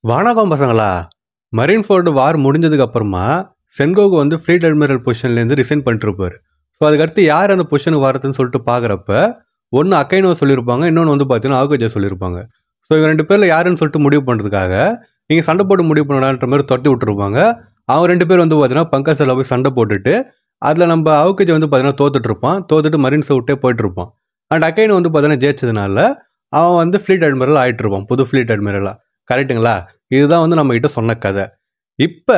வணக்கம் பசங்களா. மரீன்ஃபோர்டு வார் முடிஞ்சதுக்கு அப்புறமா சென்கோகு வந்து ஃப்ளீட் அட்மிரல் பொசிஷன்லேருந்து ரிசைன் பண்ணிட்டுருப்பாரு. ஸோ அதுக்கடுத்து யார் அந்த பொசிஷனுக்கு வரதுன்னு சொல்லிட்டு பார்க்குறப்ப ஒன்று அக்கைனோ சொல்லியிருப்பாங்க, இன்னொன்று வந்து பார்த்தீங்கன்னா ஆகுஜா சொல்லியிருப்பாங்க. ஸோ இவங்க ரெண்டு பேரில் யாருன்னு சொல்லிட்டு முடிவு பண்ணுறதுக்காக நீங்கள் சண்டை போட்டு முடிவு பண்ணலான்ற மாதிரி துரத்தி விட்டுருப்பாங்க. அவங்க ரெண்டு பேர் வந்து பார்த்தீங்கன்னா பங்கஸில் போய் சண்டை போட்டுட்டு அதில் நம்ம ஆகுஜா வந்து பார்த்தீங்கன்னா தோத்துட்டு மரீன்ஸை விட்டே போயிட்டு இருப்பான். அண்ட் அக்கைனோ வந்து பார்த்தீங்கன்னா ஜெயிச்சதுனால அவன் வந்து ஃப்ளீட் அட்மிரல் ஆகிட்டு இருப்பான், புது ஃப்ளீட் அட்மிரலாக. கரெக்டுங்களா? இதுதான் வந்து நம்ம கிட்ட சொன்ன கதை. இப்ப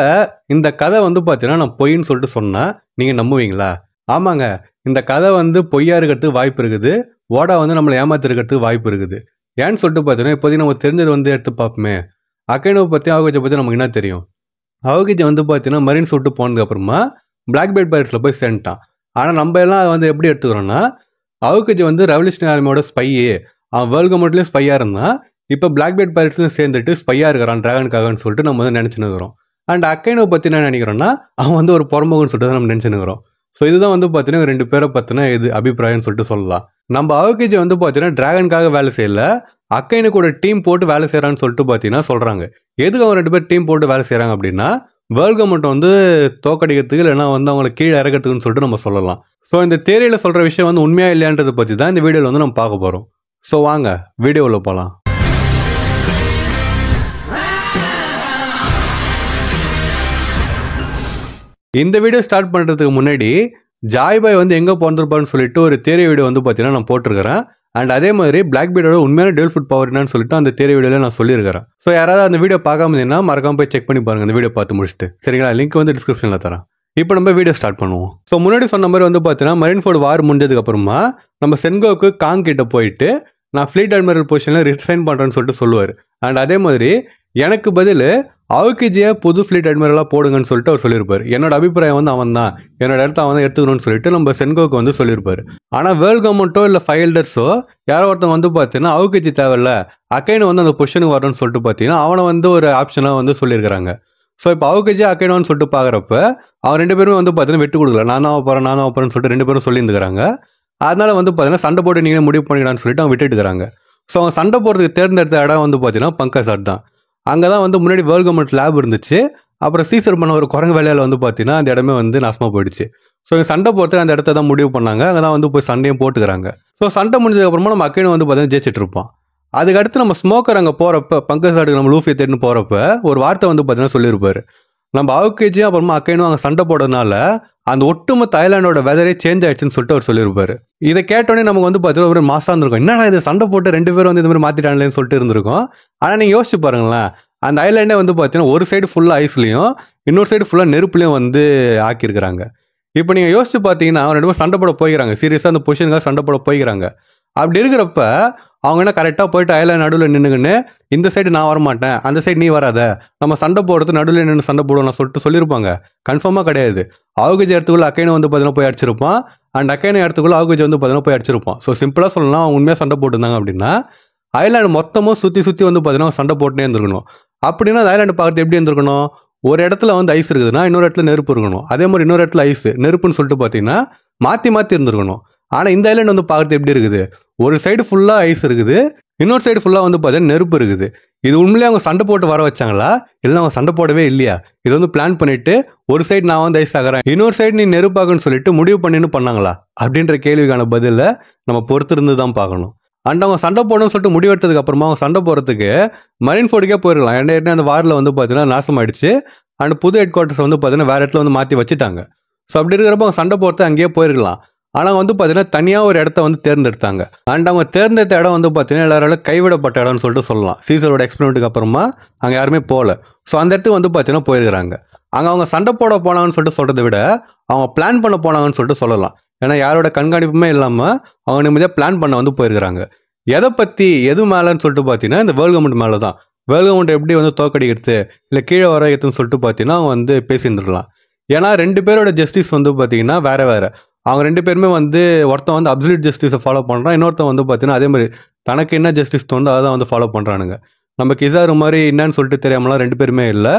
இந்த கதை வந்து பாத்தீங்கன்னா நான் பொய்ன்னு சொல்லிட்டு சொன்னா நீங்க நம்புவீங்களா? ஆமாங்க, இந்த கதை வந்து பொய்யா இருக்கிறதுக்கு வாய்ப்பு இருக்குது. ஓடா வந்து நம்மளை ஏமாத்திருக்கிறதுக்கு வாய்ப்பு இருக்குது. ஏன்னு சொல்லிட்டு பாத்தீங்கன்னா இப்போதைக்கு நம்ம தெரிஞ்சது வந்து எடுத்து பார்ப்போமே. அக்கைனோவை பத்தி ஆகுஜை பத்தி நமக்கு என்ன தெரியும்? ஆகுஜை வந்து பாத்தீங்கன்னா மரீன்ஸ் விட்டு போனதுக்கு அப்புறமா பிளாக் பெல்ட் பைரட்ஸ்ல போய் சேர்ந்துட்டான். ஆனா நம்ம எல்லாம் வந்து எப்படி எடுத்துக்கிறோம்னா ஆகுஜை வந்து ரெவல்யூஷனரி ஆர்மியோட ஸ்பையே, அவன் வேர்ல்டு கவர்மெண்ட்லயும் ஸ்பையா இருந்தான். இப்போ பிளாக் பெல்ட் பைரட்ஸ்லையும் சேர்ந்துட்டு ஸ்பையா இருக்கிறான் டிராகனுக்காகன்னு சொல்லிட்டு நம்ம வந்து நினைச்சுன்னு இருக்கிறோம். அண்ட் அக்கைனோ பத்தி என்ன நினைக்கிறோம்னா அவன் வந்து ஒரு பொறம்போகன்னு சொல்லிட்டு நம்ம நினைச்சுன்னு இருக்கிறோம். ஸோ இதுதான் வந்து பார்த்தீங்கன்னா ரெண்டு பேரை பத்தின இது அபிப்பிராயம்னு சொல்லிட்டு சொல்லலாம். நம்ம ஆகுஜை வந்து பார்த்தீங்கன்னா டிராகனுக்காக வேலை செய்யல, அக்கைனு கூட டீம் போட்டு வேலை செய்யறான்னு சொல்லிட்டு பார்த்தீங்கன்னா சொல்றாங்க. எதுக்கு அவங்க ரெண்டு பேர் டீம் போட்டு வேலை செய்யறாங்க அப்படின்னா வேர்ல்டு கவர்மெண்ட் வந்து தோக்கடிக்கிறதுக்கு இல்லைன்னா வந்து அவங்களை கீழே இறக்கிறதுக்குன்னு சொல்லிட்டு நம்ம சொல்லலாம். ஸோ இந்த தேரியில சொல்ற விஷயம் வந்து உண்மையா இல்லையான்றதை பத்தி தான் இந்த வீடியோவில் வந்து நம்ம பார்க்க போறோம். ஸோ வாங்க வீடியோவில் போகலாம். இந்த வீடியோ ஸ்டார்ட் பண்ணுறதுக்கு முன்னாடி ஜாய் பாய் வந்து எங்கே பிறந்திருப்பான்னு சொல்லிட்டு ஒரு தேரி வீடியோ வந்து பார்த்தீங்கன்னா நான் போட்டிருக்கிறேன். அண்ட் அதே மாதிரி பிளாக் பீடோட உண்மையான டெவல் ஃபுட் பவர் என்னன்னு சொல்லிட்டு அந்த தேரி வீடியோவில் நான் சொல்லியிருக்கிறேன். ஸோ யாராவது அந்த வீடியோ பார்க்காம இருந்தீங்கன்னா மறக்காம போய் செக் பண்ணி பாருங்க, அந்த வீடியோ பார்த்து முடிச்சுட்டு. சரிங்களா? லிங்க் வந்து டிஸ்கிரிப்ஷனில் தரேன். இப்போ நம்ம வீடியோ ஸ்டார்ட் பண்ணுவோம். ஸோ முன்னாடி சொன்ன மாதிரி வந்து பார்த்தீங்கன்னா மரீன்ஃபோர்டு வார் முடிஞ்சதுக்கு அப்புறமா நம்ம சென்கோக்கு காங் கிட்ட போயிட்டு நான் ஃப்ளீட் அட்மிரல் பொசிஷனில் ரிசைன் பண்ணுறேன்னு சொல்லிட்டு சொல்லுவார். அண்ட் அதே மாதிரி எனக்கு பதில் ஆகுஜியை புது ஃப்ளீட் அட்மிரலாக போடுங்கன்னு சொல்லிட்டு அவர் சொல்லியிருப்பார். என்னோட அபிப்பிராயம் வந்து அவன் தான், என்னோட இடத்த அவன் தான் எடுத்துக்கணும்னு சொல்லிட்டு நம்ம சென்கோக்கு வந்து சொல்லியிருப்பார். ஆனால் வேர்ல்டு கவர்மெண்ட்டோ இல்லை ஃபைல்டர்ஸோ யாரோ ஒருத்தன் வந்து பார்த்தீங்கன்னா ஆகுஜி தேவையில்ல, அக்கைனோ வந்து அந்த பொசிஷனுக்கு வரணும்னு சொல்லிட்டு பார்த்தீங்கன்னா அவனை வந்து ஒரு ஆப்ஷனாக வந்து சொல்லியிருக்கிறாங்க. ஸோ இப்போ ஆகுஜி அக்கைனோன்னு சொல்லிட்டு பார்க்குறப்ப அவன் ரெண்டு பேருமே வந்து பார்த்தீங்கன்னா விட்டு கொடுக்கல, நான் தான் போகிறேன்னு சொல்லிட்டு ரெண்டு பேரும் சொல்லியிருந்துக்கிறாங்க. அதனால வந்து பார்த்தீங்கன்னா சண்டை போட்டு நீங்களே முடிவு பண்ணிக்கலான்னு சொல்லிட்டு அவன் விட்டுட்டுக்கிறாங்க. ஸோ அவன் சண்டை போடுறதுக்கு தேர்ந்தெடுத்த இடம் வந்து பார்த்தீங்கன்னா பங்கசாட் தான். அங்கே தான் வந்து முன்னாடி வேர்ல்டு கவர்மெண்ட் லேப் இருந்துச்சு. அப்புறம் சீசர் பண்ண ஒரு குரங்கு வேலையில் வந்து பார்த்தீங்கன்னா அந்த இடமே வந்து நாசமாக போயிடுச்சு. ஸோ சண்டை போட்டு அந்த இடத்த தான் முடிவு பண்ணாங்க. அங்கே தான் வந்து போய் சண்டையும் போட்டுக்கிறாங்க. ஸோ சண்டை முடிஞ்சதுக்கப்புறமா நம்ம அக்கைனோ வந்து பார்த்தீங்கன்னா ஜெயிச்சிட்டு இருப்பான். அதுக்கடுத்து நம்ம ஸ்மோக்கர் அங்கே போகிறப்ப பங்கசாட்டுக்கு நம்ம லூஃபி தேடின்னு போகிறப்ப ஒரு வார்த்தை வந்து பார்த்தீங்கன்னா சொல்லியிருப்பாரு. நம்ம ஆகுஜியும் அப்புறமா அக்கைனும் அங்கே சண்டை போடுறதுனால அந்த ஒட்டுமொத்த ஐலாண்டோட வெதரே சேஞ்ச் ஆயிடுச்சுன்னு சொல்லிட்டு அவர் சொல்லியிருப்பாரு. இதை கேட்டோடனே நமக்கு வந்து பார்த்தீங்கன்னா ஒரு மாசா இருந்திருக்கும், என்னடா இது சண்டை போட்டு ரெண்டு பேரும் வந்து இந்த மாதிரி மாத்திட்டாங்களேன்னு சொல்லிட்டு இருந்திருக்கும். ஆனால் நீங்கள் யோசிச்சு பாருங்களேன், அந்த ஐலாண்டே வந்து பார்த்தீங்கன்னா ஒரு சைடு ஃபுல்லாக ஐஸ்லையும் இன்னொரு சைடு ஃபுல்லாக நெருப்புலையும் வந்து ஆக்கியிருக்கிறாங்க. இப்போ நீங்கள் யோசிச்சு பார்த்தீங்கன்னா ரெண்டு பேரும் சண்டை போட போய்க்கிறாங்க, சீரியஸாக அந்த பொசிஷனுக்காக சண்டை போட போய்க்கிறாங்க. அப்படி இருக்கிறப்ப அவங்க என்ன கரெக்டாக போயிட்டு ஐலாண்ட் நடுவில் நின்றுக்குன்னு இந்த சைடு நான் வரமாட்டேன், அந்த சைடு நீ வராத, நம்ம சண்டை போடுறது நடுவில் நின்று சண்டை போடுவோம் சொல்லிட்டு சொல்லியிருப்பாங்க. கன்ஃபார்மாக கிடையாது. ஆகுஜி இடத்துக்குள்ள அக்கைனோ வந்து பார்த்தீங்கன்னா போய் அடிச்சிருப்பான். அண்ட் அக்கைனோ இடத்துக்குள்ள ஆகுஜி வந்து பார்த்தீங்கன்னா போய் அடிச்சிருப்பான். ஸோ சிம்பிளாக சொல்லலாம், அவங்க உண்மையாக சண்டை போட்டுருந்தாங்க அப்படின்னா ஐலாண்டு மொத்தமும் சுற்றி வந்து பார்த்தீங்கன்னா சண்டை போட்டுனே இருந்திருக்கணும். அப்படின்னா அந்த ஐலாண்டு பார்க்குறது எப்படி இருந்திருக்கணும்? ஒரு இடத்துல வந்து ஐஸ் இருக்குதுன்னா இன்னொரு இடத்துல நெருப்பு இருக்கணும், அதே மாதிரி இன்னொரு இடத்துல ஐஸ் நெருப்புன்னு சொல்லிட்டு பார்த்தீங்கன்னா மாற்றி இருந்திருக்கணும். ஆனால் இந்த ஐலாண்ட் வந்து பார்க்குறது எப்படி இருக்குது? ஒரு சைடு ஃபுல்லாக ஐஸ் இருக்குது, இன்னொரு சைடு ஃபுல்லாக வந்து பார்த்தீங்கன்னா நெருப்பு இருக்குது. இது உண்மையிலே அவங்க சண்டை போட்டு வர வச்சாங்களா இல்லை அவங்க சண்டை போடவே இல்லையா? இது வந்து பிளான் பண்ணிட்டு ஒரு சைடு நான் வந்து ஐஸ் ஆகிறேன், இன்னொரு சைடு நீ நெருப்பாகுன்னு சொல்லிட்டு முடிவு பண்ணின்னு பண்ணாங்களா அப்படின்ற கேள்விக்கான பதிலை நம்ம பொறுத்திருந்து தான் பார்க்கணும். அண்ட் அவங்க சண்டை போடணும்னு சொல்லிட்டு முடிவெடுத்ததுக்கு அப்புறமா அவங்க சண்டை போகிறதுக்கு மரீன்ஃபோர்டுக்கே போயிடலாம். ஏன்னா அந்த வாரில் வந்து பார்த்தீங்கன்னா நாசமாயிடுச்சு. அண்ட் புது ஹெட் குவார்ட்டர்ஸ் வந்து பார்த்தீங்கன்னா வேற இடத்துல வந்து மாற்றி வச்சுட்டாங்க. ஸோ அப்படி இருக்கிறப்ப அவங்க சண்டை போகிறது அங்கேயே போயிருக்கலாம். ஆனால் வந்து பார்த்தீங்கன்னா தனியாக ஒரு இடத்த வந்து தேர்ந்தெடுத்தாங்க. அண்ட் அவங்க தேர்ந்தெடுத்த இடம் வந்து பார்த்தீங்கன்னா எல்லாராலும் கைவிடப்பட்ட இடம்னு சொல்லிட்டு சொல்லலாம். சீசரோட எக்ஸ்பெரிமெண்ட்டுக்கு அப்புறமா அங்கே யாருமே போகல. ஸோ அந்த இடத்துக்கு வந்து பார்த்தீங்கன்னா போயிருக்கிறாங்க. அங்கே அவங்க சண்டை போட போனாங்கன்னு சொல்லிட்டு சொல்கிறத விட அவங்க பிளான் பண்ண போனாங்கன்னு சொல்லிட்டு சொல்லலாம். ஏன்னா யாரோட கண்காணிப்புமே இல்லாமல் அவங்க நிம்மதியாக பிளான் பண்ண வந்து போயிருக்கிறாங்க. எதை பற்றி எது மேலேன்னு சொல்லிட்டு பார்த்தீங்கன்னா இந்த வேர்ல்டு கவர்மெண்ட் மேலே தான். வேர்ல்டு கவர்மெண்ட் எப்படி வந்து தோக்கடிக்கிறது இல்லை கீழே வரதுன்னு சொல்லிட்டு பார்த்தீங்கன்னா அவங்க வந்து பேசியிருந்துருக்கலாம். ஏன்னா ரெண்டு பேரோட ஜஸ்டிஸ் வந்து பார்த்தீங்கன்னா வேற வேற. அவங்க ரெண்டு பேருமே வந்து ஒருத்தன் வந்து அப்சல்யூட் ஜஸ்டிஸை ஃபாலோ பண்ணுறான், இன்னொருத்தன் வந்து பார்த்தீங்கன்னா அதே மாதிரி தனக்கு என்ன ஜஸ்டிஸ் தோணுதோ அதை தான் வந்து ஃபாலோ பண்ணுறானுங்க. நம்ம கிசாரு மாதிரி என்னன்னு சொல்லிட்டு தெரியாமலாம் ரெண்டு பேருமே இல்லை.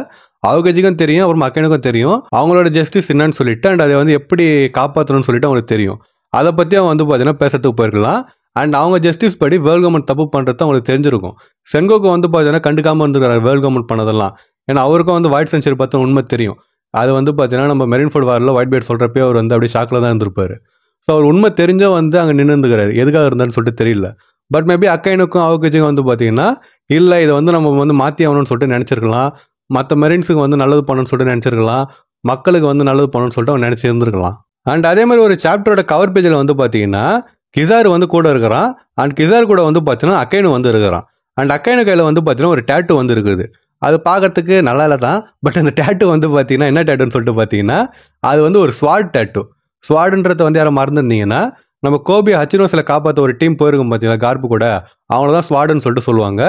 ஆகுஜிக்கும் தெரியும், அப்புறம் அக்கைனுக்கும் தெரியும் அவங்களோட ஜஸ்டிஸ் என்னன்னு சொல்லிட்டு, அண்ட் அதை வந்து எப்படி காப்பாற்றணும்னு சொல்லிட்டு அவங்களுக்கு தெரியும். அதை பற்றி அவங்க வந்து பார்த்தீங்கன்னா பேசுறதுக்கு போயிருக்கலாம். அண்ட் அவங்க ஜஸ்டிஸ் படி வேர்ல்ட் கவர்மெண்ட் தப்பு பண்ணுறது அவங்களுக்கு தெரிஞ்சிருக்கும். சென்கோக்கு வந்து பார்த்தீங்கன்னா கண்டுக்காமல் இருந்துக்கிறார் வேர்ல்ட் கவர்மெண்ட் பண்ணதெல்லாம். ஏன்னா அவருக்கும் வந்து ஒயிட் செஞ்சுரி பற்றி உண்மை தெரியும். அது வந்து பார்த்தீங்கன்னா நம்ம மெரின்ஃபோர்ட் வாரில் ஒயிட் பேர்ட் சொல்கிறப்பே அவர் வந்து அப்படியே ஷாக்கில் தான் இருந்திருப்பார். ஸோ அவர் உண்மை தெரிஞ்சோ வந்து அங்கே நின்று இருந்துக்கிறாரு. எதுக்காக இருந்தான்னு சொல்லிட்டு தெரியல. பட் மேபி அக்கைனுக்கும் அவுகேஜுக்கும் வந்து பார்த்தீங்கன்னா இல்லை இதை வந்து நம்ம வந்து மாற்றி ஆகணும்னு சொல்லிட்டு நினச்சிருக்கலாம். மற்ற மெரின்ஸுக்கு வந்து நல்லது பண்ணணும்னு சொல்லிட்டு நினச்சிருக்கலாம். மக்களுக்கு வந்து நல்லது பண்ணணும்னு சொல்லிட்டு அவங்க நினச்சி இருந்திருக்கலாம். அண்ட் அதே மாதிரி ஒரு சாப்டரோட கவர் பேஜில் வந்து பார்த்தீங்கன்னா கிசார் வந்து கூட இருக்கிறான். அண்ட் கிசார் கூட வந்து பார்த்தீங்கன்னா அக்கைனு வந்து இருக்கிறான். அண்ட் அக்கைனு கையில் வந்து பார்த்தீங்கன்னா ஒரு டேட்டு வந்து இருக்குது. அது பார்க்கறதுக்கு நல்லா இல்லை தான். பட் அந்த டேட்டு வந்து பார்த்தீங்கன்னா என்ன டேட்டுன்னு சொல்லிட்டு பார்த்தீங்கன்னா அது வந்து ஒரு ஸ்வாட் டேட்டு. ஸ்வாடுன்றத வந்து யாரும் மறந்துருந்தீங்கன்னா நம்ம கோபி ஹச்சினோஸில் காப்பாற்ற ஒரு டீம் போயிருக்கும் பார்த்தீங்கன்னா கார்ப்பு கூட, அவங்கள தான் ஸ்வாடுன்னு சொல்லிட்டு சொல்லுவாங்க.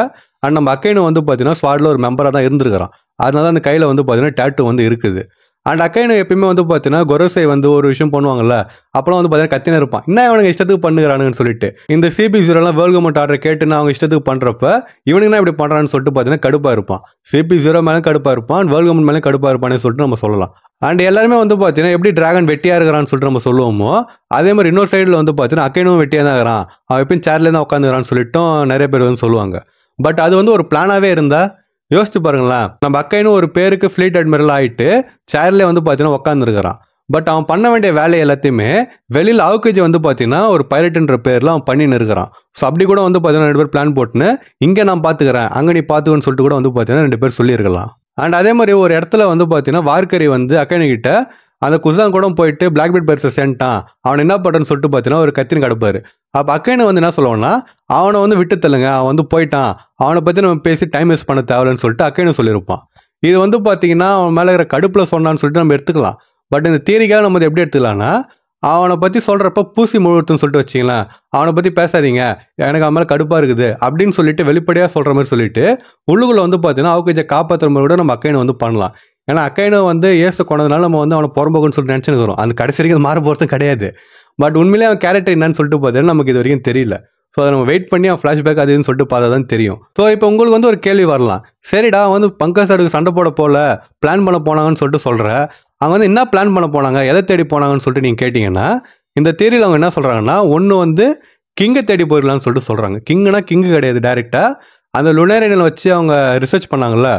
அண்ட் நம்ம அக்கைனு வந்து பார்த்தீங்கன்னா ஸ்வாடில் ஒரு மெம்பராக தான் இருந்திருக்கிறான். அதனால அந்த கையில் வந்து பார்த்தீங்கன்னா டேட்டு வந்து இருக்குது. அண்ட் அக்கைனு எப்பயுமே வந்து பார்த்தீங்கன்னா கொரோசை வந்து ஒரு விஷயம் பண்ணுவாங்கல்ல, அப்போலாம் வந்து பார்த்தீங்கன்னா கத்தினே இருப்பான், என்ன இவனுங்க இஷ்டத்துக்கு பண்ணுறானுங்கன்னு சொல்லிட்டு. இந்த CP0 வேர்ல்ட் கவர்மெண்ட் ஆர்டர் கேட்டுன்னு அவங்க இஷ்டத்துக்கு பண்ணுறப்ப இவனுங்கன்னா இப்படி பண்ணுறான்னு சொல்லிட்டு பார்த்தீங்கன்னா கடுப்பாக இருப்பான். CP0 மேலே கடுப்பாக இருப்பான், வேர்ல்ட் கவர்மெண்ட் மேலே கடுப்பாக இருப்பான்னு சொல்லிட்டு நம்ம சொல்லலாம். அண்ட் எல்லாருமே வந்து பார்த்தீங்கன்னா எப்படி டிராகன் வெட்டியாக இருக்கிறான்னு சொல்லிட்டு நம்ம சொல்லுவோமோ, அதே மாதிரி இன்னொரு சைடில் வந்து பார்த்தீங்கன்னா அக்கைனும் வெட்டியாக தான் இருக்கிறான், அவன் எப்பயும் சேர்லேயே தான் உட்காந்துக்கிறான்னு சொல்லிட்டும் நிறைய பேர் வந்து சொல்லுவாங்க. பட் அது வந்து ஒரு பிளானாகவே இருந்தால் யோசிச்சு பாருங்களேன். நம்ம அக்கைன்னு ஒரு பேருக்கு ஃப்ளீட் அட்மிரல் ஆகிட்டு சேர்லேயே வந்து பார்த்தீங்கன்னா உட்காந்துருக்கிறான். பட் அவன் பண்ண வேண்டிய வேலை எல்லாத்தையுமே வெளியில் அவுகேஜ் வந்து பார்த்தீங்கன்னா ஒரு பைலட்டுன்ற பேரில் அவன் பண்ணின்னு இருக்கிறான். ஸோ அப்படி கூட வந்து பார்த்தீங்கன்னா 2 பேர் பிளான் போட்டுன்னு இங்கே நான் பார்த்துக்கிறேன் அங்கே நீ பார்த்துக்கன்னு சொல்லிட்டு கூட வந்து பார்த்தீங்கன்னா 2 பேர் சொல்லியிருக்கலாம். அண்ட் அதே மாதிரி ஒரு இடத்துல வந்து பார்த்தீங்கன்னா வார்கரி வந்து அக்கைனு கிட்ட அந்த குசான் கூட போயிட்டு பிளாக் பெல்ட் பெருசை சேர்ந்துட்டான், அவன் என்ன பண்ணுறன்னு சொல்லிட்டு பார்த்தீங்கன்னா ஒரு கத்தின்னு கிடப்பாரு. அப்போ அக்கைனு வந்து என்ன சொல்லுவோம்னா அவனை வந்து விட்டு தள்ளுங்க, அவன் வந்து போயிட்டான், அவனை பற்றி நம்ம பேசி டைம் வேஸ்ட் பண்ண தேவைன்னு சொல்லிட்டு அக்கைனு சொல்லியிருப்பான். இது வந்து பார்த்தீங்கன்னா அவன் மேலே இருக்கிற கடுப்பில் சொன்னான்னு சொல்லிட்டு நம்ம எடுத்துக்கலாம். பட் இந்த தியரிக்காக நம்ம எப்படி எடுத்துக்கலாம்னா அவனை பற்றி சொல்கிறப்ப பூசி முழுவதுன்னு சொல்லிட்டு வச்சிங்களேன், அவனை பற்றி பேசாதீங்க எனக்கு அவன் மேலே கடுப்பாக இருக்குது அப்படின்னு சொல்லிட்டு வெளிப்படையாக சொல்கிற மாதிரி சொல்லிட்டு உள்ளுக்குள்ளே வந்து பார்த்தீங்கன்னா அவுகேஜை காப்பாற்றுற மாதிரி கூட நம்ம அக்கைனு வந்து பண்ணலாம். ஏன்னா அக்கைனு வந்து ஏசு கொண்டதுனால நம்ம வந்து அவனை புறம்போக்குன்னு சொல்லிட்டு நினச்சிருக்கிறோம். அந்த கடைசி வரைக்கும் மாற போகிறதும் கிடையாது. பட் உண்மையிலே அவன் கேரக்டர் என்னன்னு சொல்லிட்டு பார்த்தீங்கன்னா நமக்கு இது வரைக்கும் தெரியல. ஸோ அதை நம்ம வெயிட் பண்ணி அவன் ஃப்ளாஷ்பேக் அதுன்னு சொல்லிட்டு பார்த்தா தான் தெரியும். ஸோ இப்போ உங்களுக்கு வந்து ஒரு கேள்வி வரலாம், சரிடா வந்து பங்கஜ் அடுக்கு சண்டை போட போல பிளான் பண்ண போனாங்கன்னு சொல்லிட்டு சொல்கிற, அவங்க வந்து என்ன பிளான் பண்ண போனாங்க, எதை தேடி போனாங்கன்னு சொல்லிட்டு நீங்கள் கேட்டிங்கன்னா இந்த தியரியில் அவங்க என்ன சொல்கிறாங்கன்னா ஒன்று வந்து கிங்கை தேடி போயிடலான்னு சொல்லிட்டு சொல்கிறாங்க. கிங்குனா கிங்கு கிடையாது, டைரெக்டாக அந்த லுனேரியனில் வச்சு அவங்க ரிசர்ச் பண்ணாங்கல்ல,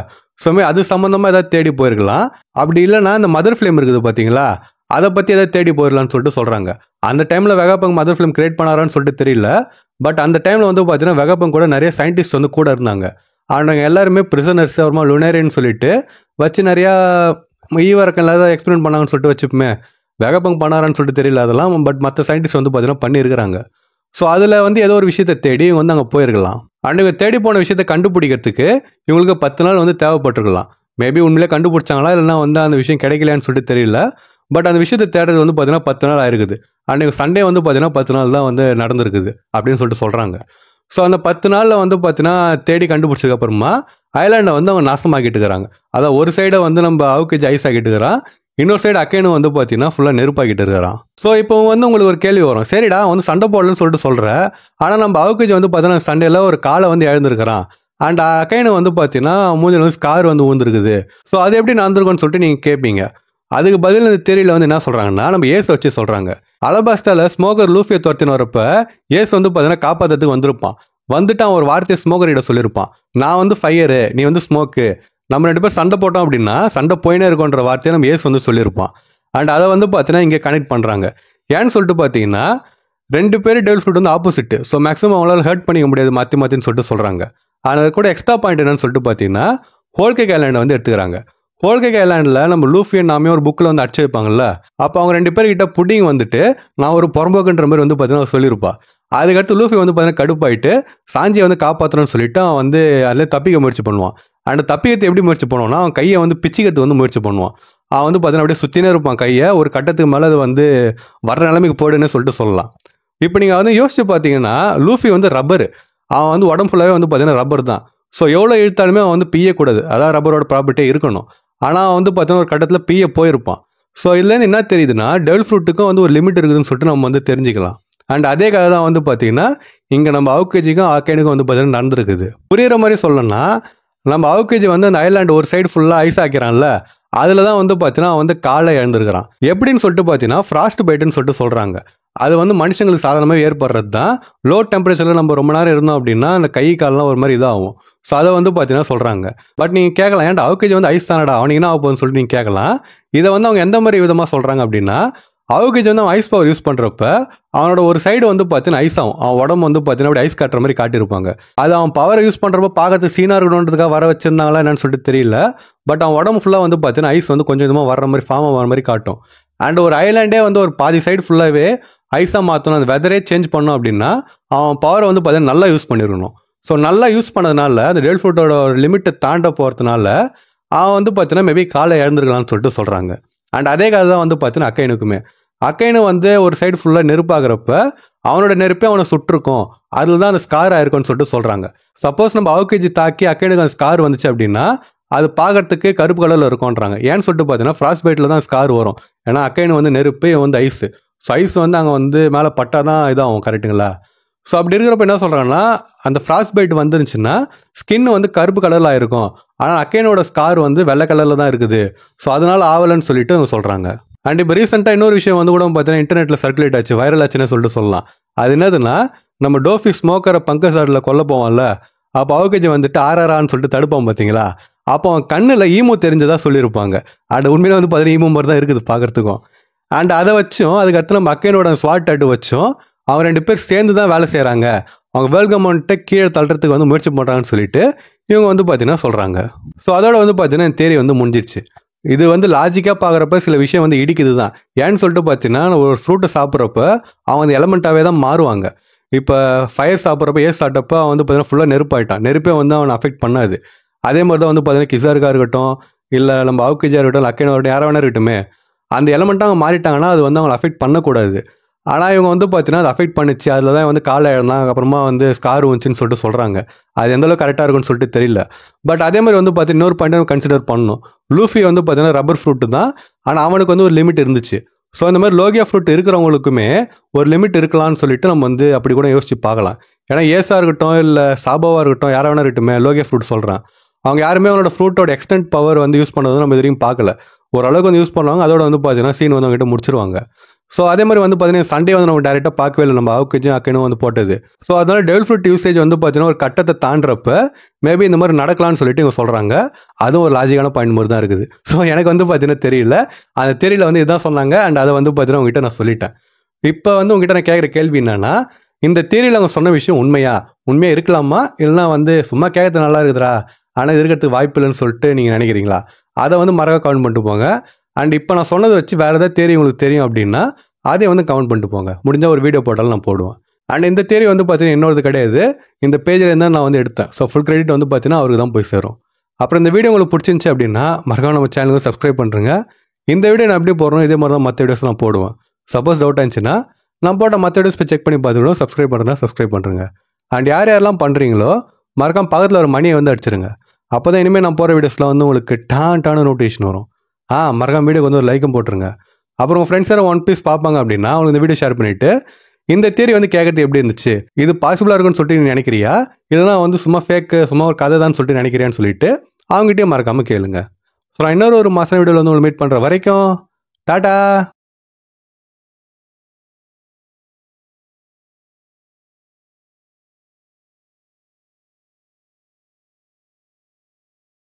ஸோ அது சம்மந்தமாக ஏதாவது தேடி போயிருக்கலாம். அப்படி இல்லைன்னா இந்த மதர் ஃபிலிம் இருக்குது பார்த்தீங்களா, அதை பற்றி எதாவது தேடி போயிடலான்னு சொல்லிட்டு சொல்கிறாங்க. அந்த டைமில் வெகாபங் மதர் ஃபிலிம் கிரியேட் பண்ணாரான்னு சொல்லிட்டு தெரியல. பட் அந்த டைமில் வந்து பார்த்தீங்கன்னா வெகாபங் கூட நிறைய சயின்டிஸ்ட் வந்து கூட இருந்தாங்க. அவங்க எல்லாருமே பிரிசனர்ஸ் அப்புறமா லுனேரியன் சொல்லிட்டு வச்சு நிறையா ஈவரக்கம் இல்லாத எக்ஸ்பிளைன் பண்ணாங்கன்னு சொல்லிட்டு வச்சுப்போமே. வெகாபங் பண்ணாரான்னு சொல்லிட்டு தெரியல அதெல்லாம். பட் மற்ற சயின்டிஸ்ட் வந்து பார்த்தீங்கன்னா பண்ணியிருக்கிறாங்க. ஸோ அதில் வந்து ஏதோ ஒரு விஷயத்தை தேடி வந்து அங்கே போயிருக்கலாம். அண்ட் இவங்க தேடி போன விஷயத்தை கண்டுபிடிக்கிறதுக்கு இவங்களுக்கு 10 நாள் வந்து தேவைப்பட்டிருக்கலாம். மேபி உண்மையிலே கண்டுபிடிச்சாங்களா இல்லைன்னா வந்து அந்த விஷயம் கிடைக்கலையான்னு சொல்லிட்டு தெரியல. பட் அந்த விஷயத்தை தேடுறது வந்து பார்த்தீங்கன்னா 10 நாள் ஆயிருக்குது. அன்றைக்கு சண்டே வந்து பார்த்தீங்கன்னா 10 நாள் தான் வந்து நடந்திருக்குது அப்படின்னு சொல்லிட்டு சொல்கிறாங்க. ஸோ அந்த 10 நாளில் வந்து பார்த்தீங்கன்னா தேடி கண்டுபிடிச்சதுக்கப்புறமா ஐலாண்டை வந்து அவங்க நாசமாக்கிட்டு இருக்கிறாங்க. அதான் ஒரு சைடை வந்து நம்ம அவுகேஜ் ஐஸ் ஆகிட்டு இருக்கிறான், இன்னொரு சைடு அக்கைனு வந்து பார்த்தீங்கன்னா ஃபுல்லாக நெருப்பாக்கிட்டு இருக்கிறான். ஸோ இப்போ வந்து உங்களுக்கு ஒரு கேள்வி வரும், சரிடா வந்து சண்டை போடலன்னு சொல்லிட்டு சொல்கிற, ஆனால் நம்ம அவுகேஜ் வந்து பார்த்தீங்கன்னா சண்டையில் ஒரு காலை வந்து இழந்திருக்கிறான். அண்ட் அக்கைனு வந்து பார்த்தீங்கன்னா மூஞ்சில் வந்து ஸ்கார் வந்து ஊந்துருக்குது. ஸோ அது எப்படி நடந்திருக்குன்னு சொல்லிட்டு நீங்கள் கேட்பீங்க. அதுக்கு பதில் இந்த தியரியில் வந்து என்ன சொல்கிறாங்கன்னா நம்ம ஏஸ் வச்சு சொல்கிறாங்க. அலபாஸ்டாவில் ஸ்மோக்கர் லூஃபியை துரத்தின்னு வரப்ப ஏஸ் வந்து பார்த்தீங்கன்னா காப்பாற்றுறதுக்கு வந்திருப்பான். வந்துட்டு அவன் ஒரு வார்த்தையை ஸ்மோக்கர்கிட்ட சொல்லியிருப்பான், நான் வந்து ஃபயரு நீ வந்து ஸ்மோக்கு, நம்ம 2 பேர் சண்டை போட்டோம் அப்படின்னா சண்டை போயினே இருக்குன்ற வார்த்தையை நம்ம ஏஸ் வந்து சொல்லியிருப்பான். அண்ட் அதை வந்து பார்த்தீங்கன்னா இங்கே கனெக்ட் பண்ணுறாங்க. ஏன்னு சொல்லிட்டு பார்த்தீங்கன்னா 2 பேர் டெவில் ஃப்ரூட் வந்து ஆப்போசிட்டு. ஸோ மேக்ஸிமம் அவங்களால ஹர்ட் பண்ணிக்க முடியாது மாற்றி மாற்றின்னு சொல்லிட்டு சொல்கிறாங்க. அது கூட எக்ஸ்ட்ரா பாயிண்ட் என்னன்னு சொல்லிட்டு பார்த்தீங்கன்னா ஹோல்கேக் ஐலாண்டை வந்து எடுத்துக்கிறாங்க. ஹோல்கேக் ஐலாண்டில் நம்ம லூஃபி நாமே ஒரு புக்கில் வந்து அடிச்சு வைப்பாங்கல்ல, அப்போ அவங்க 2 பேர்கிட்ட புட்டிங் வந்துட்டு நான் ஒரு புறம்போக்குன்ற மாதிரி வந்து பார்த்தீங்கன்னா சொல்லியிருப்பா. அதுக்கடுத்து லூஃபி வந்து பார்த்தீங்கன்னா கடுப்பாயிட்டு சாஞ்சியை வந்து காப்பாற்றணும்னு சொல்லிட்டு அவன் வந்து அதில் தப்பிக்க முயற்சி பண்ணுவான். அந்த தப்பிக்கத்தை எப்படி முயற்சி பண்ணுவான்னா அவன் கையை வந்து பிச்சுக்கிறது வந்து முயற்சி பண்ணுவான். அவன் வந்து பார்த்தீங்கன்னா அப்படியே சுற்றினே இருப்பான் கையை, ஒரு கட்டத்துக்கு மேலே அது வந்து வர்ற நிலைமைக்கு போடுன்னு சொல்லிட்டு சொல்லலாம். இப்போ நீங்கள் வந்து யோசிச்சு பார்த்தீங்கன்னா லூஃபி வந்து ரப்பரு, அவன் வந்து உடம்பு ஃபுல்லாகவே வந்து பார்த்தீங்கன்னா ரப்பர் தான். ஸோ எவ்வளோ இழுத்தாலுமே அவன் வந்து பிய்யக்கூடாது, அதான் ரப்பரோட ப்ராப்பர்ட்டியே இருக்கணும். ஆனால் அவன் வந்து பார்த்தீங்கன்னா ஒரு கட்டத்தில் பிய்ய போயிருப்பான். ஸோ இதுலேருந்து என்ன தெரியுதுன்னா டெவில் ஃப்ரூட்டுக்கும் வந்து ஒரு லிமிட் இருக்குதுன்னு சொல்லிட்டு நம்ம வந்து தெரிஞ்சுக்கலாம். அண்ட் அதே கதை தான் வந்து பார்த்தீங்கன்னா இங்கே நம்ம அவுகேஜிக்கும் ஆக்கைனுக்கும் வந்து பார்த்தீங்கன்னா நடந்திருக்குது. புரியுற மாதிரி சொல்லணும்னா நம்ம அவுகேஜி வந்து அந்த ஐலாண்டு ஒரு சைடு ஃபுல்லாக ஐஸ் ஆக்கிறான்ல, அதில் தான் வந்து பார்த்தீங்கன்னா அவன் வந்து காலை இழந்திருக்கிறான். எப்படின்னு சொல்லிட்டு பார்த்தீங்கன்னா ஃப்ராஸ்ட் பைட்டுன்னு சொல்லிட்டு சொல்கிறாங்க. அது வந்து மனுஷங்களுக்கு சாதாரணமாக ஏற்படுறது தான். லோ டெம்பரேச்சரில் நம்ம ரொம்ப நேரம் இருந்தோம் அப்படின்னா அந்த கை கால்லாம் ஒரு மாதிரி இதாகும். ஸோ அதை வந்து பார்த்தீங்கன்னா சொல்கிறாங்க. பட் நீங்கள் கேட்கலாம், ஏன்டா அவுகேஜி வந்து ஐஸ் தானடா அவனுக்கு என்ன ஆக போகுதுன்னு சொல்லிட்டு நீங்கள் கேட்கலாம். இதை வந்து அவங்க எந்த மாதிரி விதமாக சொல்கிறாங்க அப்படின்னா, அவுகேஜி வந்து அவன் ஐஸ் பவர் யூஸ் பண்ணுறப்ப அவனோட ஒரு சைடு வந்து பார்த்தீங்கன்னா ஐஸ் ஆகும். அவன் உடம்பு வந்து பார்த்தீங்கன்னா அப்படி ஐஸ் காட்டுற மாதிரி காட்டியிருப்பாங்க. அது அவன் பவரை யூஸ் பண்ணுறப்ப பார்க்கறதுக்கு சீனாக இருக்கணுன்றதுக்காக வர வச்சிருந்தாங்களா என்னன்னு சொல்லிட்டு தெரியல. பட் அவன் உடம்பு ஃபுல்லாக வந்து பார்த்தீங்கன்னா ஐஸ் வந்து கொஞ்சம் கொஞ்சமாக வர்ற மாதிரி ஃபார்ம் ஆகிற மாதிரி காட்டும். அண்ட் ஒரு ஐலாண்டே வந்து ஒரு பாதி சைடு ஃபுல்லாகவே ஐஸாக மாற்றணும், அந்த வெதரே சேஞ்ச் பண்ணோம் அப்படின்னா அவன் பவரை வந்து பார்த்தீங்கன்னா நல்லா யூஸ் பண்ணிடணும். ஸோ நல்லா யூஸ் பண்ணதுனால அந்த டெவில் ஃபுட்டோட ஒரு லிமிட்டை தாண்ட போகிறதுனால அவன் வந்து பார்த்தீங்கன்னா மேபி காலை இழந்துருக்கலாம்னு சொல்லிட்டு சொல்கிறாங்க. அண்ட் அதே கதை தான் வந்து பார்த்தீங்கன்னா அக்கைனுக்குமே. அக்கைனு வந்து ஒரு சைடு ஃபுல்லாக நெருப்பாகிறப்ப அவனோட நெருப்பே அவனை சுட்டிருக்கும், அதில் தான் அந்த ஸ்கார் ஆயிருக்கும்னு சொல்லிட்டு சொல்கிறாங்க. சப்போஸ் நம்ம அவுகேஜி தாக்கி அக்கைனுக்கு அந்த ஸ்கார் வந்துச்சு அப்படின்னா அது பார்க்கறதுக்கு கருப்பு கலரில் இருக்கும்ன்றாங்க. ஏன்னு சொல்லிட்டு பார்த்தீங்கன்னா ஃப்ராஸ்ட் பைட்டில் தான் ஸ்கார் வரும். ஏன்னா அக்கைனு வந்து நெருப்பு, வந்து ஐஸு. ஸோ ஐஸ் வந்து அங்கே வந்து மேலே பட்டா தான் இதாகும், கரெக்டுங்களா? ஸோ அப்படி இருக்கிறப்ப என்ன சொல்கிறாங்கன்னா, அந்த ஃப்ராஸ்ட் பைட் வந்துருந்துச்சுன்னா ஸ்கின் வந்து கருப்பு கலரில் ஆயிருக்கும், ஆனால் அக்கைனோட ஸ்கார் வந்து வெள்ளை கலரில் தான் இருக்குது. ஸோ அதனால ஆவலன்னு சொல்லிட்டு அவங்க சொல்கிறாங்க. அண்ட் இப்போ ரீசெண்டாக இன்னொரு விஷயம் வந்து கூட பார்த்தீங்கன்னா இன்டர்நெட்டில் சர்க்குலேட் ஆச்சு, வைரல் ஆச்சுன்னு சொல்லிட்டு சொல்லலாம். அது என்னதுன்னா, நம்ம டோஃபி ஸ்மோக்கரை பங்கசாடில் கொல்ல போவான்ல, அப்போ அவுகேஜி வந்துட்டு ஆர்ஆர்ஆன்னு சொல்லிட்டு தடுப்பான் பார்த்தீங்களா? அப்போ அவன் கண்ணில் ஈமு தெரிஞ்சதா சொல்லியிருப்பாங்க. அண்ட் உண்மையில வந்து பார்த்தீங்கன்னா ஈமு மாதிரி தான் இருக்குது பார்க்கறதுக்கும். அண்ட் அதை வச்சும் அதுக்கடுத்து நம்ம அக்கைனோட ஸ்வாட் டாட்டு வச்சும் அவங்க 2 பேர் சேர்ந்து தான் வேலை செய்கிறாங்க, அவங்க வேர்ல்ட் கவர்மெண்ட்டை கீழே தள்ளுறதுக்கு வந்து முயற்சி பண்ணுறாங்கன்னு சொல்லிட்டு இவங்க வந்து பார்த்தீங்கன்னா சொல்கிறாங்க. ஸோ அதோட வந்து பார்த்தீங்கன்னா இந்த தேரி வந்து முடிஞ்சிருச்சு. இது வந்து லாஜிக்காக பார்க்குறப்ப சில விஷயம் வந்து இடிக்குது தான். ஏன்னு சொல்லிட்டு பார்த்தீங்கன்னா ஒரு ஃப்ரூட்டை சாப்பிட்றப்ப அவங்க அந்த எலமெண்ட்டாகவே தான் மாறுவாங்க. இப்போ ஃபயர் சாப்பிட்றப்ப ஏர் சாப்பிட்டப்ப அவன் வந்து பார்த்தீங்கன்னா ஃபுல்லாக நெருப்பாயிட்டான், நெருப்பே வந்து அவனை அஃபெக்ட் பண்ணாது. அதே மாதிரி தான் வந்து பார்த்தீங்கன்னா கிசாருக்கா இருக்கட்டும், இல்லை நம்ம அவுகேஜியாக இருக்கட்டும், அக்கைனா இருக்கட்டும், யாராக வேணா இருக்கட்டுமே, அந்த எலமெண்ட்டாக அவங்க மாறிட்டாங்கன்னா அது வந்து அவங்களை அஃபெக்ட் பண்ணக்கூடாது. ஆனால் இவங்க வந்து பார்த்தீங்கன்னா அது அஃபெக்ட் பண்ணிச்சு, அதில் தான் வந்து காலை இழந்தாங்க, அப்புறமா வந்து ஸ்கார் வந்துச்சுன்னு சொல்லிட்டு சொல்கிறாங்க. அது எந்தளவுக்கு கரெக்டாக இருக்குன்னு சொல்லிட்டு தெரியல. பட் அதே மாதிரி வந்து பார்த்தீங்கன்னா இன்னொரு பாயிண்ட் கன்சிடர் பண்ணணும். லூஃபி வந்து பார்த்தீங்கன்னா ரப்பர் ஃப்ரூட்டு தான், ஆனால் அவனுக்கு வந்து ஒரு லிமிட் இருந்துச்சு. ஸோ இந்த மாதிரி லோகியா ஃப்ரூட் இருக்கிறவங்களுக்குமே ஒரு லிமிட் இருக்கலாம்னு சொல்லிட்டு நம்ம வந்து அப்படி கூட யோசிச்சு பார்க்கலாம். ஏன்னா ஏஸாக இருக்கட்டும், இல்லை சாபாவாக இருக்கட்டும், யாராக வேணா இருக்கட்டுமே, லோகியா ஃப்ரூட் சொல்கிறான், அவங்க யாருமே அவனோட ஃப்ரூட்டோட எக்ஸ்டென்ட் பவர் வந்து யூஸ் பண்ணது நம்ம எதுவும் பார்க்கல. ஓரளவுக்கு வந்து யூஸ் பண்ணுவாங்க, அதோட வந்து பார்த்தீங்கன்னா சீன் வந்து அவங்ககிட்ட முடிச்சிருவாங்க. ஸோ அதே மாதிரி வந்து பார்த்தீங்கன்னா சண்டே வந்து நம்ம டேரெக்டாக பார்க்கவே இல்லை, நம்ம அவுகேஜும் அக்கைனும் வந்து போட்டது. ஸோ அதனால டெவில் ஃப்ரூட் யூசேஜ் வந்து பார்த்தீங்கன்னா ஒரு கட்டத்தை தாண்டுறப்ப மேபி இந்த மாதிரி நடக்கலாம்னு சொல்லிட்டு இவங்க சொல்கிறாங்க. அதுவும் ஒரு லாஜிக்கான பாயிண்ட் மாதிரி தான் இருக்குது. ஸோ எனக்கு வந்து பார்த்தீங்கன்னா தெரியல, அந்த தெரியல வந்து இதான் சொன்னாங்க. அண்ட் அதை வந்து பார்த்தீங்கன்னா உங்ககிட்ட நான் சொல்லிட்டேன். இப்போ வந்து உங்ககிட்ட நான் கேட்குற கேள்வி என்னன்னா, இந்த தியரியில் அவங்க சொன்ன விஷயம் உண்மையாக இருக்கலாமா, இல்லைனா வந்து சும்மா கேட்கறது நல்லா இருக்குதுரா ஆனால் இது இருக்கிறதுக்கு வாய்ப்பு இல்லைன்னு சொல்லிட்டு நீங்கள் நினைக்கிறீங்களா? அதை வந்து மறக்க கமெண்ட் பண்ணிட்டு போங்க. அண்ட் இப்போ நான் சொன்னதை வச்சு வேறு ஏதாவது தேரி உங்களுக்கு தெரியும் அப்படின்னா அதே வந்து கமெண்ட் பண்ணிட்டு போங்க. முடிஞ்சால் ஒரு வீடியோ போட்டாலும் நான் போடுவேன். அண்ட் இந்த தேரி வந்து பார்த்தீங்கன்னா இன்னொரு கிடையாது, இந்த பேஜில் இருந்தால் நான் வந்து எடுத்தேன். ஸோ ஃபுல் கிரெடிட் வந்து பார்த்தீங்கன்னா அவருக்கு தான் போய் சேரும். அப்புறம் இந்த வீடியோ உங்களுக்கு பிடிச்சிருந்துச்சி அப்படின்னா மறக்காம நம்ம சேனலுக்கு சப்ஸ்கிரைப் பண்ணுறேங்க. இந்த வீடியோ நான் அப்படியே போடுறோம், இதே மாதிரி தான் மற்ற வீடியோஸ் நான் போடுவேன். சப்போஸ் டவுட் இருந்துச்சுன்னா நான் போட்ட மற்ற வீடியோஸ் போய் செக் பண்ணி பார்த்துக்கிடும். சப்ஸ்கிரைப் பண்ணுறேன்னா சப்ஸ்கிரைப் பண்ணுறேங்க. அண்ட் யாரெல்லாம் பண்ணுறீங்களோ மறக்காம பக்கத்தில் ஒரு மணியை வந்து அடிச்சிருங்க. அப்போ தான் இனிமேல் நான் போகிற வீடியோஸில் வந்து உங்களுக்கு டான நோட்டிஃபிகேஷன் வரும். மறக்காம வீடியோக்கு வந்து ஒரு லைக்கும் போட்டுருங்க. அப்புறம் உங்கள் ஃப்ரெண்ட்ஸ் யாரும் ஒன் பீஸ் பார்ப்பாங்க அப்படின்னா அவங்களுக்கு இந்த வீடியோ ஷேர் பண்ணிவிட்டு இந்த தியரி வந்து கேட்கறது எப்படி இருந்துச்சு, இது பாசிபிளாக இருக்குன்னு சொல்லிட்டு நீ நினைக்கிறியா, இல்லைனா வந்து சும்மா ஃபேக்கு, சும்மா ஒரு கதை தான் சொல்லிட்டு நினைக்கிறியான்னு சொல்லிட்டு அவங்ககிட்டயே மறக்காமல் கேளுங்க. ஸோ நான் இன்னொரு மாதம் வீடியோவில் வந்து உங்களை மீட் பண்ணுற வரைக்கும் டாட்டா.